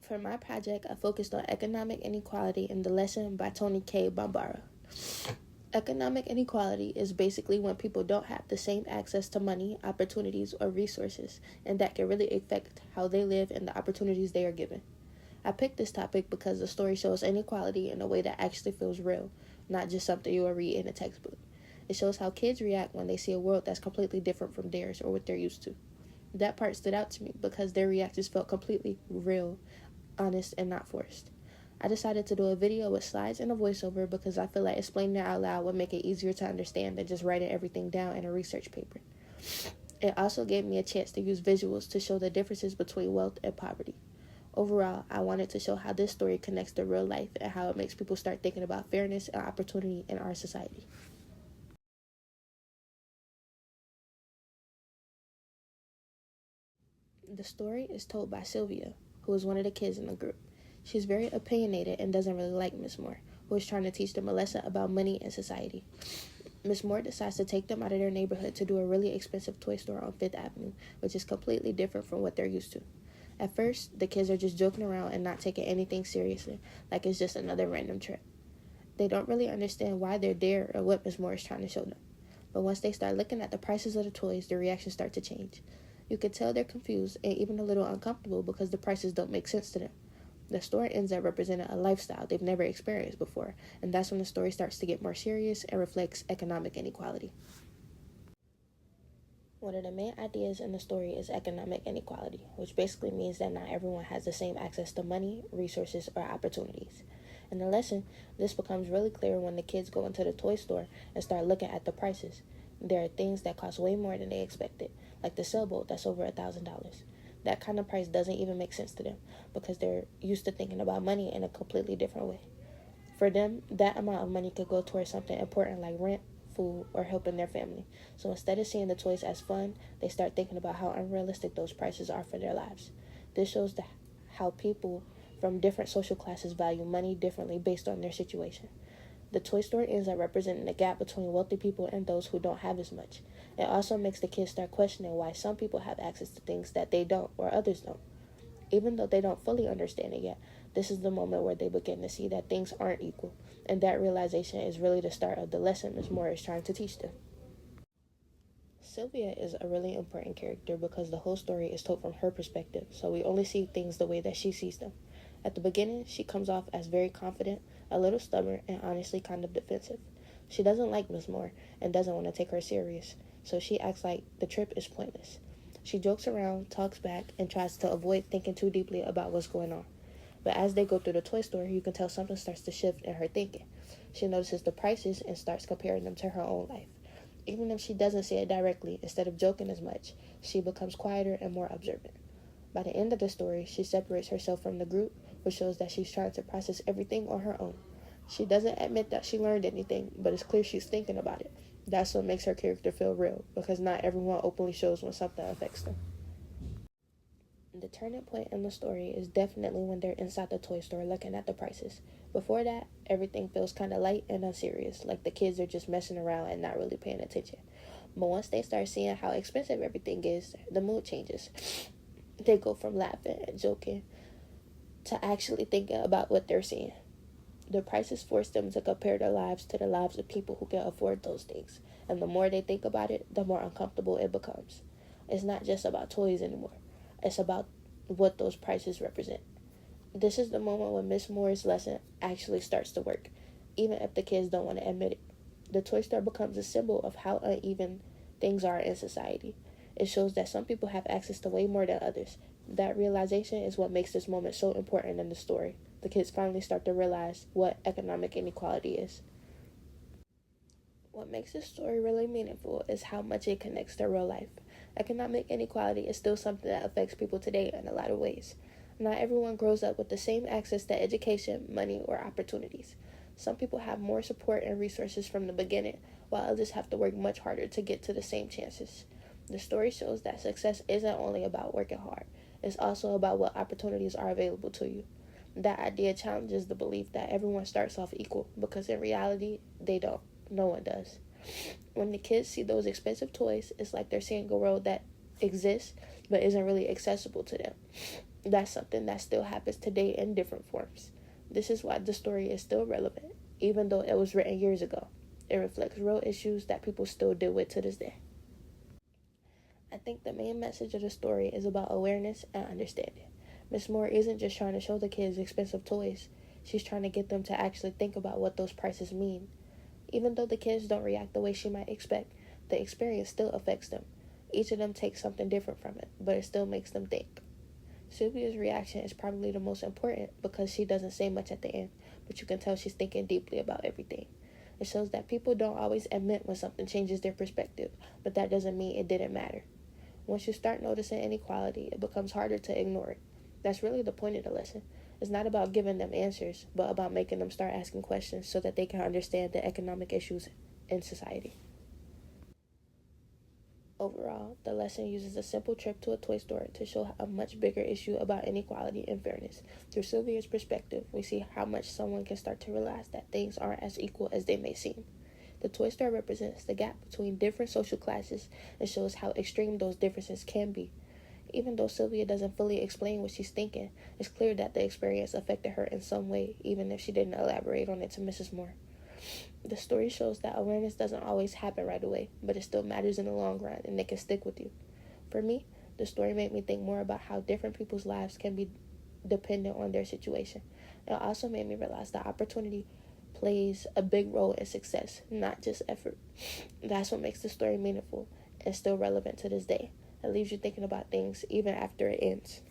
For my project, I focused on economic inequality in the lesson by Tony K. Bambara. Economic inequality is basically when people don't have the same access to money, opportunities, or resources, and that can really affect how they live and the opportunities they are given. I picked this topic because the story shows inequality in a way that actually feels real, not just something you will read in a textbook. It shows how kids react when they see a world that's completely different from theirs or what they're used to. That part stood out to me because their reactions felt completely real, honest, and not forced. I decided to do a video with slides and a voiceover because I feel like explaining it out loud would make it easier to understand than just writing everything down in a research paper. It also gave me a chance to use visuals to show the differences between wealth and poverty. Overall, I wanted to show how this story connects to real life and how it makes people start thinking about fairness and opportunity in our society. The story is told by Sylvia, who is one of the kids in the group. She's very opinionated and doesn't really like Miss Moore, who is trying to teach them a lesson about money and society. Miss Moore decides to take them out of their neighborhood to do a really expensive toy store on Fifth Avenue, which is completely different from what they're used to. At first, the kids are just joking around and not taking anything seriously, like it's just another random trip. They don't really understand why they're there or what Miss Moore is trying to show them. But once they start looking at the prices of the toys, their reactions start to change. You can tell they're confused and even a little uncomfortable because the prices don't make sense to them. The story ends up representing a lifestyle they've never experienced before, and that's when the story starts to get more serious and reflects economic inequality. One of the main ideas in the story is economic inequality, which basically means that not everyone has the same access to money, resources, or opportunities. In the lesson, this becomes really clear when the kids go into the toy store and start looking at the prices. There are things that cost way more than they expected, like the sailboat that's over $1,000. That kind of price doesn't even make sense to them because they're used to thinking about money in a completely different way. For them, that amount of money could go towards something important like rent, food, or helping their family. So instead of seeing the toys as fun, they start thinking about how unrealistic those prices are for their lives. This shows how people from different social classes value money differently based on their situation. The toy store ends up representing the gap between wealthy people and those who don't have as much. It also makes the kids start questioning why some people have access to things that they don't or others don't. Even though they don't fully understand it yet, this is the moment where they begin to see that things aren't equal, and that realization is really the start of the lesson Ms. Moore is trying to teach them. Sylvia is a really important character because the whole story is told from her perspective, so we only see things the way that she sees them. At the beginning, she comes off as very confident, a little stubborn, and honestly kind of defensive. She doesn't like Miss Moore and doesn't want to take her serious, so she acts like the trip is pointless. She jokes around, talks back, and tries to avoid thinking too deeply about what's going on. But as they go through the toy store, you can tell something starts to shift in her thinking. She notices the prices and starts comparing them to her own life. Even if she doesn't say it directly, instead of joking as much, she becomes quieter and more observant. By the end of the story, she separates herself from the group, which shows that she's trying to process everything on her own. She doesn't admit that she learned anything, but it's clear she's thinking about it. That's what makes her character feel real, because not everyone openly shows when something affects them. The turning point in the story is definitely when they're inside the toy store looking at the prices. Before that, everything feels kind of light and unserious, like the kids are just messing around and not really paying attention. But once they start seeing how expensive everything is, the mood changes. They go from laughing and joking to actually thinking about what they're seeing. The prices force them to compare their lives to the lives of people who can afford those things. And the more they think about it, the more uncomfortable it becomes. It's not just about toys anymore. It's about what those prices represent. This is the moment when Miss Moore's lesson actually starts to work, even if the kids don't want to admit it. The toy store becomes a symbol of how uneven things are in society. It shows that some people have access to way more than others. That realization is what makes this moment so important in the story. The kids finally start to realize what economic inequality is. What makes this story really meaningful is how much it connects to real life. Economic inequality is still something that affects people today in a lot of ways. Not everyone grows up with the same access to education, money, or opportunities. Some people have more support and resources from the beginning, while others have to work much harder to get to the same chances. The story shows that success isn't only about working hard, it's also about what opportunities are available to you. That idea challenges the belief that everyone starts off equal, because in reality, they don't. No one does. When the kids see those expensive toys, it's like they're seeing a world that exists but isn't really accessible to them. That's something that still happens today in different forms. This is why the story is still relevant, even though it was written years ago. It reflects real issues that people still deal with to this day. I think the main message of the story is about awareness and understanding. Miss Moore isn't just trying to show the kids expensive toys, she's trying to get them to actually think about what those prices mean. Even though the kids don't react the way she might expect, the experience still affects them. Each of them takes something different from it, but it still makes them think. Sylvia's reaction is probably the most important because she doesn't say much at the end, but you can tell she's thinking deeply about everything. It shows that people don't always admit when something changes their perspective, but that doesn't mean it didn't matter. Once you start noticing inequality, it becomes harder to ignore it. That's really the point of the lesson. It's not about giving them answers, but about making them start asking questions so that they can understand the economic issues in society. Overall, the lesson uses a simple trip to a toy store to show a much bigger issue about inequality and fairness. Through Sylvia's perspective, we see how much someone can start to realize that things aren't as equal as they may seem. The toy store represents the gap between different social classes and shows how extreme those differences can be. Even though Sylvia doesn't fully explain what she's thinking, it's clear that the experience affected her in some way, even if she didn't elaborate on it to Mrs. Moore. The story shows that awareness doesn't always happen right away, but it still matters in the long run and it can stick with you. For me, the story made me think more about how different people's lives can be dependent on their situation. It also made me realize that opportunity plays a big role in success, not just effort. That's what makes the story meaningful and still relevant to this day. It leaves you thinking about things even after it ends.